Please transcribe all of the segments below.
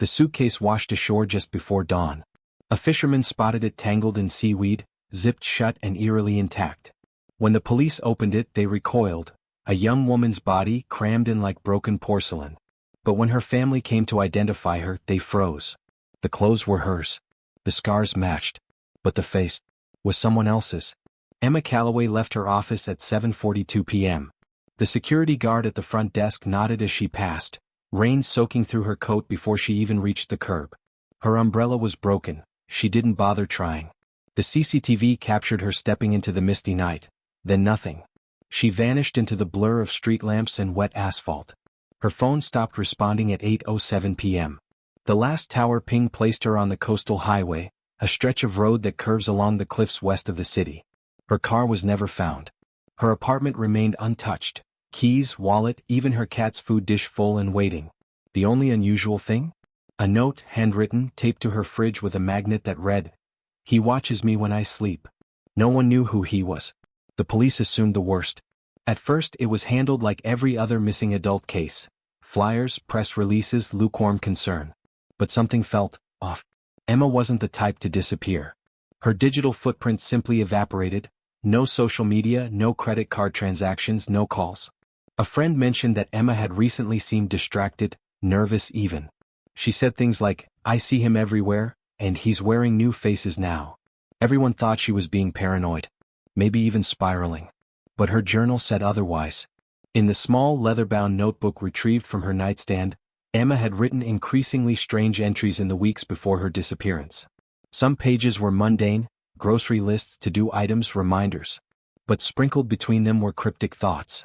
The suitcase washed ashore just before dawn. A fisherman spotted it tangled in seaweed, zipped shut and eerily intact. When the police opened it, they recoiled, a young woman's body crammed in like broken porcelain. But when her family came to identify her, they froze. The clothes were hers. The scars matched. But the face was someone else's. Emma Calloway left her office at 7:42 p.m. The security guard at the front desk nodded as she passed, rain soaking through her coat before she even reached the curb. Her umbrella was broken. She didn't bother trying. The CCTV captured her stepping into the misty night. Then nothing. She vanished into the blur of street lamps and wet asphalt. Her phone stopped responding at 8:07 p.m. The last tower ping placed her on the coastal highway, a stretch of road that curves along the cliffs west of the city. Her car was never found. Her apartment remained untouched. Keys, wallet, even her cat's food dish full and waiting. The only unusual thing? A note, handwritten, taped to her fridge with a magnet that read, "He watches me when I sleep." No one knew who he was. The police assumed the worst. At first it was handled like every other missing adult case. Flyers, press releases, lukewarm concern. But something felt off. Emma wasn't the type to disappear. Her digital footprint simply evaporated. No social media, no credit card transactions, no calls. A friend mentioned that Emma had recently seemed distracted, nervous even. She said things like, "I see him everywhere, and he's wearing new faces now." Everyone thought she was being paranoid. Maybe even spiraling. But her journal said otherwise. In the small leather-bound notebook retrieved from her nightstand, Emma had written increasingly strange entries in the weeks before her disappearance. Some pages were mundane, grocery lists, to-do items, reminders. But sprinkled between them were cryptic thoughts.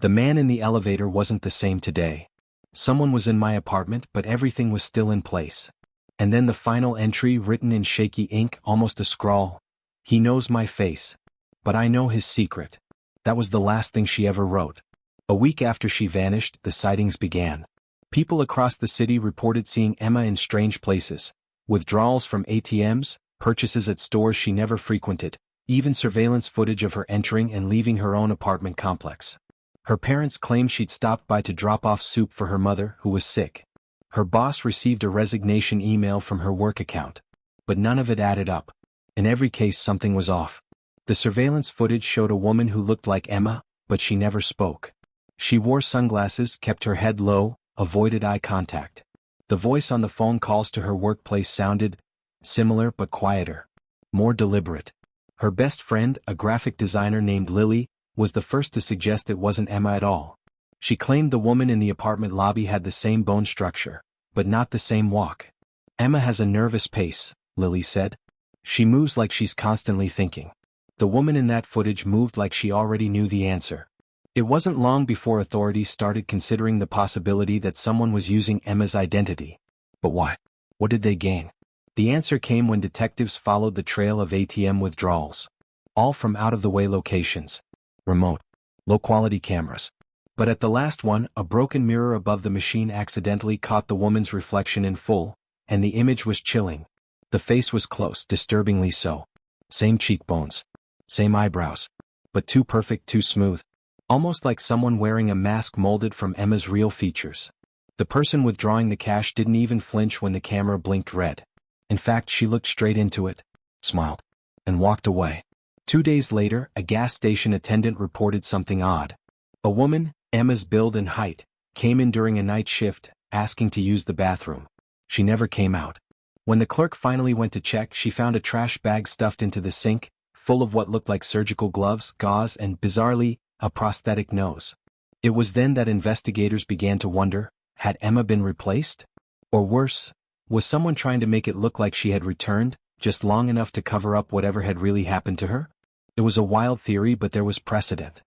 The man in the elevator wasn't the same today. Someone was in my apartment, but everything was still in place. And then the final entry, written in shaky ink, almost a scrawl. "He knows my face. But I know his secret." That was the last thing she ever wrote. A week after she vanished, the sightings began. People across the city reported seeing Emma in strange places. Withdrawals from ATMs, purchases at stores she never frequented, even surveillance footage of her entering and leaving her own apartment complex. Her parents claimed she'd stopped by to drop off soup for her mother, who was sick. Her boss received a resignation email from her work account. But none of it added up. In every case something was off. The surveillance footage showed a woman who looked like Emma, but she never spoke. She wore sunglasses, kept her head low, avoided eye contact. The voice on the phone calls to her workplace sounded similar but quieter, more deliberate. Her best friend, a graphic designer named Lily, was the first to suggest it wasn't Emma at all. She claimed the woman in the apartment lobby had the same bone structure, but not the same walk. "Emma has a nervous pace," Lily said. "She moves like she's constantly thinking." The woman in that footage moved like she already knew the answer. It wasn't long before authorities started considering the possibility that someone was using Emma's identity. But why? What did they gain? The answer came when detectives followed the trail of ATM withdrawals. All from out-of-the-way locations. Remote, low-quality cameras. But at the last one, a broken mirror above the machine accidentally caught the woman's reflection in full, and the image was chilling. The face was close, disturbingly so. Same cheekbones. Same eyebrows. But too perfect, too smooth. Almost like someone wearing a mask molded from Emma's real features. The person withdrawing the cash didn't even flinch when the camera blinked red. In fact, she looked straight into it, smiled, and walked away. 2 days later, a gas station attendant reported something odd. A woman, Emma's build and height, came in during a night shift, asking to use the bathroom. She never came out. When the clerk finally went to check, she found a trash bag stuffed into the sink, full of what looked like surgical gloves, gauze, and, bizarrely, a prosthetic nose. It was then that investigators began to wonder, had Emma been replaced? Or worse, was someone trying to make it look like she had returned, just long enough to cover up whatever had really happened to her? It was a wild theory, but there was precedent.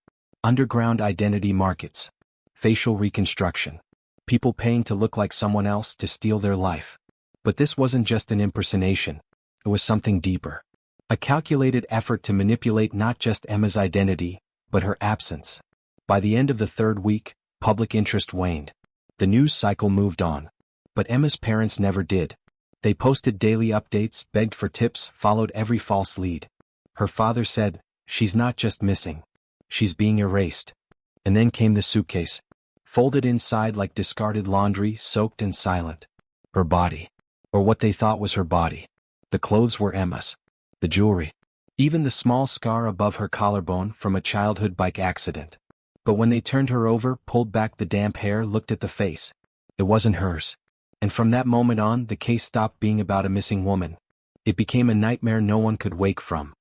Underground identity markets. Facial reconstruction. People paying to look like someone else to steal their life. But this wasn't just an impersonation. It was something deeper. A calculated effort to manipulate not just Emma's identity, but her absence. By the end of the third week, public interest waned. The news cycle moved on. But Emma's parents never did. They posted daily updates, begged for tips, followed every false lead. Her father said, "She's not just missing. She's being erased." And then came the suitcase. Folded inside like discarded laundry, soaked and silent. Her body. Or what they thought was her body. The clothes were Emma's. The jewelry. Even the small scar above her collarbone from a childhood bike accident. But when they turned her over, pulled back the damp hair, looked at the face. It wasn't hers. And from that moment on, the case stopped being about a missing woman. It became a nightmare no one could wake from.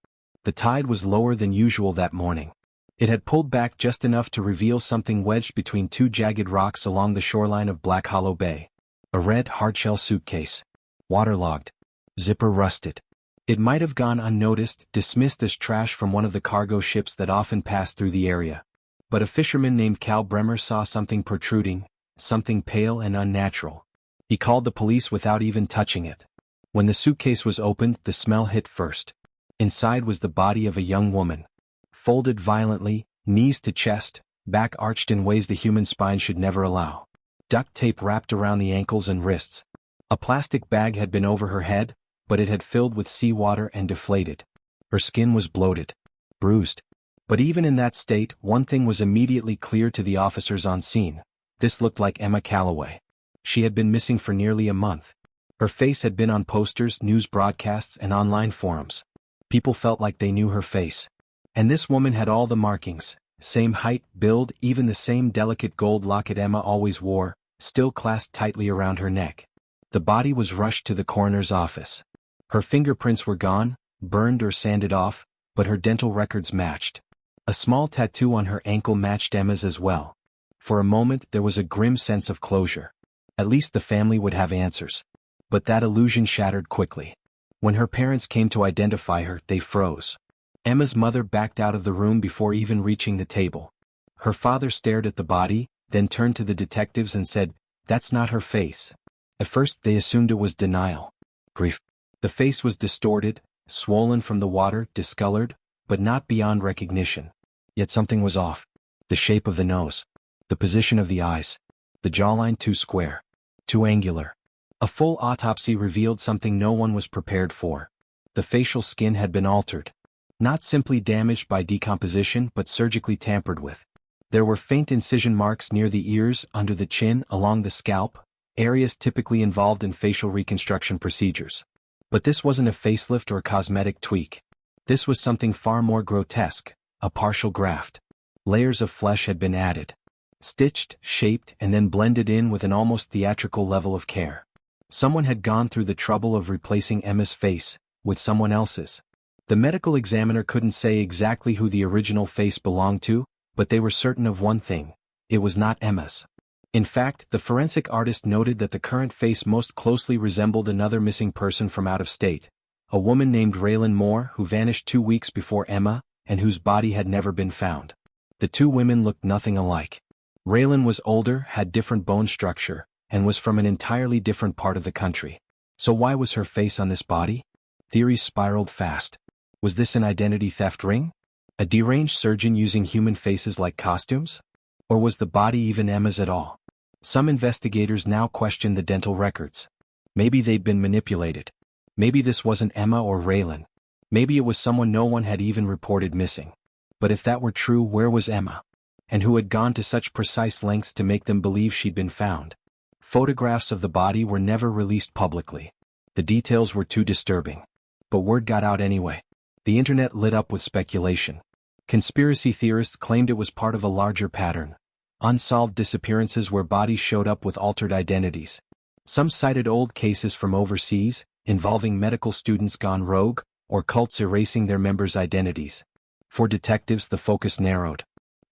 The tide was lower than usual that morning. It had pulled back just enough to reveal something wedged between two jagged rocks along the shoreline of Black Hollow Bay. A red hardshell suitcase. Waterlogged. Zipper rusted. It might have gone unnoticed, dismissed as trash from one of the cargo ships that often passed through the area. But a fisherman named Cal Bremer saw something protruding, something pale and unnatural. He called the police without even touching it. When the suitcase was opened, the smell hit first. Inside was the body of a young woman. Folded violently, knees to chest, back arched in ways the human spine should never allow. Duct tape wrapped around the ankles and wrists. A plastic bag had been over her head, but it had filled with seawater and deflated. Her skin was bloated. Bruised. But even in that state, one thing was immediately clear to the officers on scene. This looked like Emma Calloway. She had been missing for nearly a month. Her face had been on posters, news broadcasts, and online forums. People felt like they knew her face. And this woman had all the markings, same height, build, even the same delicate gold locket Emma always wore, still clasped tightly around her neck. The body was rushed to the coroner's office. Her fingerprints were gone, burned or sanded off, but her dental records matched. A small tattoo on her ankle matched Emma's as well. For a moment there was a grim sense of closure. At least the family would have answers. But that illusion shattered quickly. When her parents came to identify her, they froze. Emma's mother backed out of the room before even reaching the table. Her father stared at the body, then turned to the detectives and said, "That's not her face." At first they assumed it was denial. Grief. The face was distorted, swollen from the water, discolored, but not beyond recognition. Yet something was off. The shape of the nose. The position of the eyes. The jawline too square. Too angular. A full autopsy revealed something no one was prepared for. The facial skin had been altered. Not simply damaged by decomposition but surgically tampered with. There were faint incision marks near the ears, under the chin, along the scalp, areas typically involved in facial reconstruction procedures. But this wasn't a facelift or cosmetic tweak. This was something far more grotesque, a partial graft. Layers of flesh had been added. Stitched, shaped, and then blended in with an almost theatrical level of care. Someone had gone through the trouble of replacing Emma's face with someone else's. The medical examiner couldn't say exactly who the original face belonged to, but they were certain of one thing: it was not Emma's. In fact, the forensic artist noted that the current face most closely resembled another missing person from out of state, a woman named Raylan Moore who vanished 2 weeks before Emma, and whose body had never been found. The two women looked nothing alike. Raylan was older, had different bone structure, and was from an entirely different part of the country. So why was her face on this body? Theories spiraled fast. Was this an identity theft ring? A deranged surgeon using human faces like costumes? Or was the body even Emma's at all? Some investigators now questioned the dental records. Maybe they'd been manipulated. Maybe this wasn't Emma or Raylan. Maybe it was someone no one had even reported missing. But if that were true, where was Emma? And who had gone to such precise lengths to make them believe she'd been found? Photographs of the body were never released publicly. The details were too disturbing. But word got out anyway. The internet lit up with speculation. Conspiracy theorists claimed it was part of a larger pattern. Unsolved disappearances where bodies showed up with altered identities. Some cited old cases from overseas, involving medical students gone rogue, or cults erasing their members' identities. For detectives, the focus narrowed.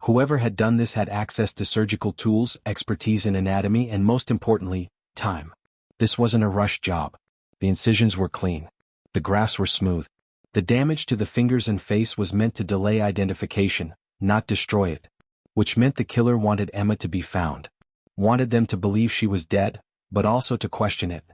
Whoever had done this had access to surgical tools, expertise in anatomy, and most importantly, time. This wasn't a rush job. The incisions were clean. The grafts were smooth. The damage to the fingers and face was meant to delay identification, not destroy it. Which meant the killer wanted Emma to be found. Wanted them to believe she was dead, but also to question it.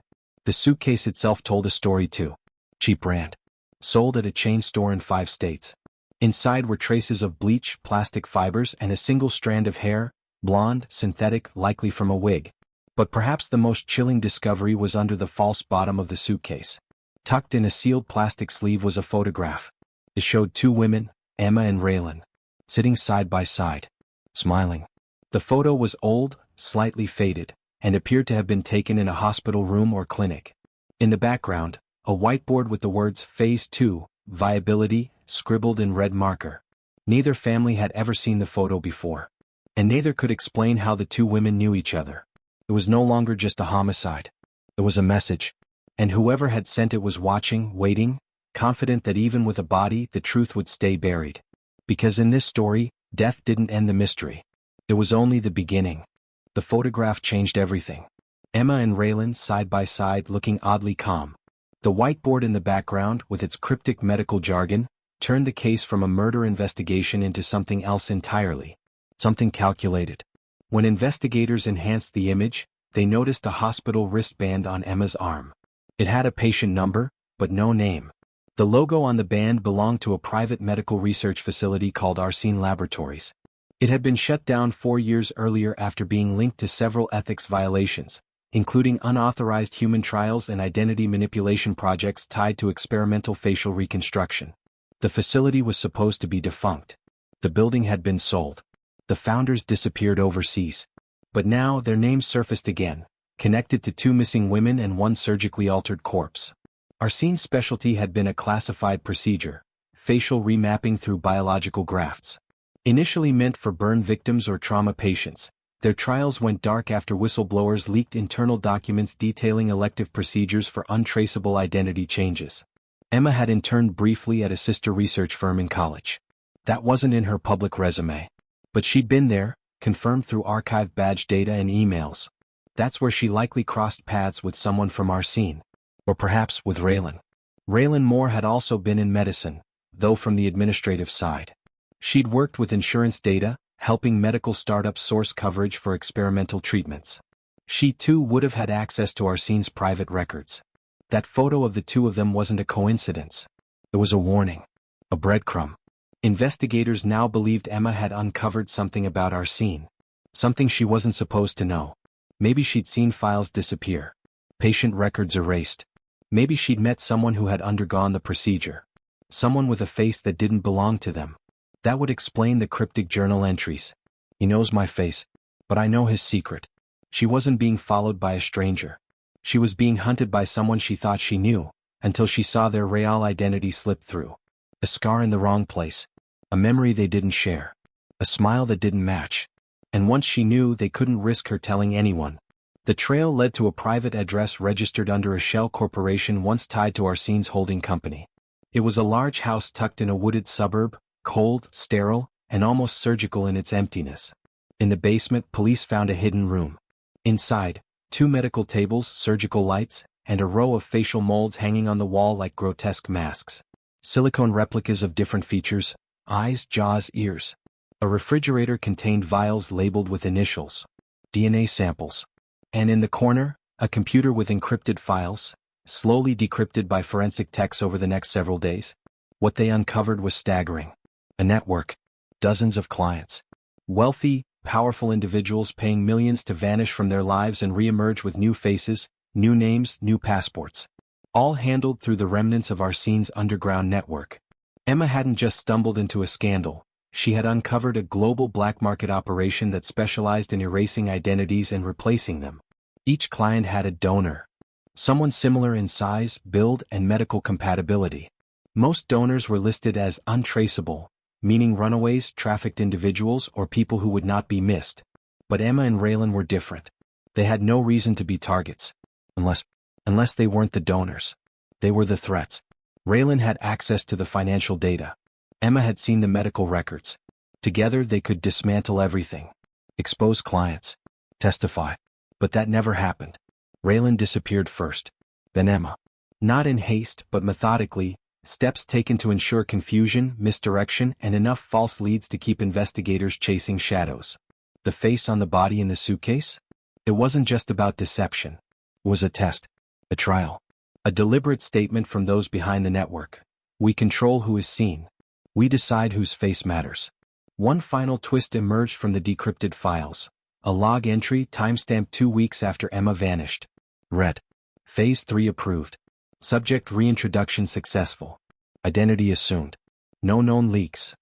The suitcase itself told a story too. Cheap brand. Sold at a chain store in 5 states. Inside were traces of bleach, plastic fibers, and a single strand of hair, blonde, synthetic, likely from a wig. But perhaps the most chilling discovery was under the false bottom of the suitcase. Tucked in a sealed plastic sleeve was a photograph. It showed 2 women, Emma and Raylan, sitting side by side, smiling. The photo was old, slightly faded, and appeared to have been taken in a hospital room or clinic. In the background, a whiteboard with the words Phase 2, Viability, scribbled in red marker. Neither family had ever seen the photo before. And neither could explain how the two women knew each other. It was no longer just a homicide. It was a message. And whoever had sent it was watching, waiting, confident that even with a body the truth would stay buried. Because in this story, death didn't end the mystery. It was only the beginning. The photograph changed everything. Emma and Raylan side by side looking oddly calm. The whiteboard in the background, with its cryptic medical jargon, turned the case from a murder investigation into something else entirely. Something calculated. When investigators enhanced the image, they noticed a hospital wristband on Emma's arm. It had a patient number, but no name. The logo on the band belonged to a private medical research facility called Arsene Laboratories. It had been shut down 4 years earlier after being linked to several ethics violations, including unauthorized human trials and identity manipulation projects tied to experimental facial reconstruction. The facility was supposed to be defunct. The building had been sold. The founders disappeared overseas. But now their names surfaced again, connected to 2 missing women and 1 surgically altered corpse. Arsene's specialty had been a classified procedure, facial remapping through biological grafts. Initially meant for burn victims or trauma patients, their trials went dark after whistleblowers leaked internal documents detailing elective procedures for untraceable identity changes. Emma had interned briefly at a sister research firm in college. That wasn't in her public resume. But she'd been there, confirmed through archive badge data and emails. That's where she likely crossed paths with someone from Arsene. Or perhaps with Raylan. Raylan Moore had also been in medicine, though from the administrative side. She'd worked with insurance data, helping medical startups source coverage for experimental treatments. She too would have had access to Arsene's private records. That photo of the two of them wasn't a coincidence. It was a warning. A breadcrumb. Investigators now believed Emma had uncovered something about Arsene. Something she wasn't supposed to know. Maybe she'd seen files disappear. Patient records erased. Maybe she'd met someone who had undergone the procedure. Someone with a face that didn't belong to them. That would explain the cryptic journal entries. He knows my face, but I know his secret. She wasn't being followed by a stranger. She was being hunted by someone she thought she knew, until she saw their real identity slip through. A scar in the wrong place. A memory they didn't share. A smile that didn't match. And once she knew, they couldn't risk her telling anyone. The trail led to a private address registered under a shell corporation once tied to Arsene's holding company. It was a large house tucked in a wooded suburb, cold, sterile, and almost surgical in its emptiness. In the basement, police found a hidden room. Inside, 2 medical tables, surgical lights, and a row of facial molds hanging on the wall like grotesque masks. Silicone replicas of different features, eyes, jaws, ears. A refrigerator contained vials labeled with initials. DNA samples. And in the corner, a computer with encrypted files, slowly decrypted by forensic techs over the next several days. What they uncovered was staggering. A network. Dozens of clients. Wealthy, powerful individuals paying millions to vanish from their lives and re-emerge with new faces, new names, new passports. All handled through the remnants of Arsene's underground network. Emma hadn't just stumbled into a scandal. She had uncovered a global black market operation that specialized in erasing identities and replacing them. Each client had a donor. Someone similar in size, build, and medical compatibility. Most donors were listed as untraceable, meaning runaways, trafficked individuals, or people who would not be missed. But Emma and Raylan were different. They had no reason to be targets. Unless they weren't the donors. They were the threats. Raylan had access to the financial data. Emma had seen the medical records. Together they could dismantle everything. Expose clients. Testify. But that never happened. Raylan disappeared first. Then Emma. Not in haste, but methodically, steps taken to ensure confusion, misdirection, and enough false leads to keep investigators chasing shadows. The face on the body in the suitcase? It wasn't just about deception. It was a test. A trial. A deliberate statement from those behind the network. We control who is seen. We decide whose face matters. One final twist emerged from the decrypted files. A log entry timestamped 2 weeks after Emma vanished. Read. Phase 3 approved. Subject reintroduction successful. Identity assumed. No known leaks.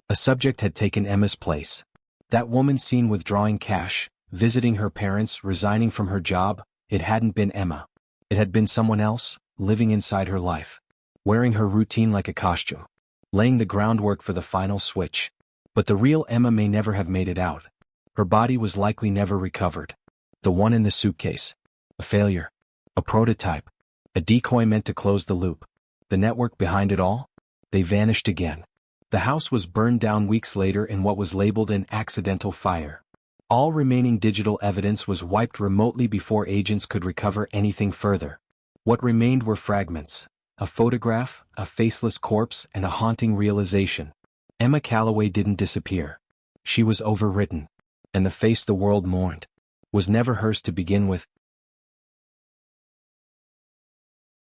A subject had taken Emma's place. That woman seen withdrawing cash, visiting her parents, resigning from her job. It hadn't been Emma. It had been someone else, living inside her life, wearing her routine like a costume, laying the groundwork for the final switch. But the real Emma may never have made it out. Her body was likely never recovered. The one in the suitcase. A failure. A prototype. A decoy meant to close the loop. The network behind it all? They vanished again. The house was burned down weeks later in what was labeled an accidental fire. All remaining digital evidence was wiped remotely before agents could recover anything further. What remained were fragments. A photograph, a faceless corpse, and a haunting realization. Emma Calloway didn't disappear. She was overwritten. And the face the world mourned was never hers to begin with.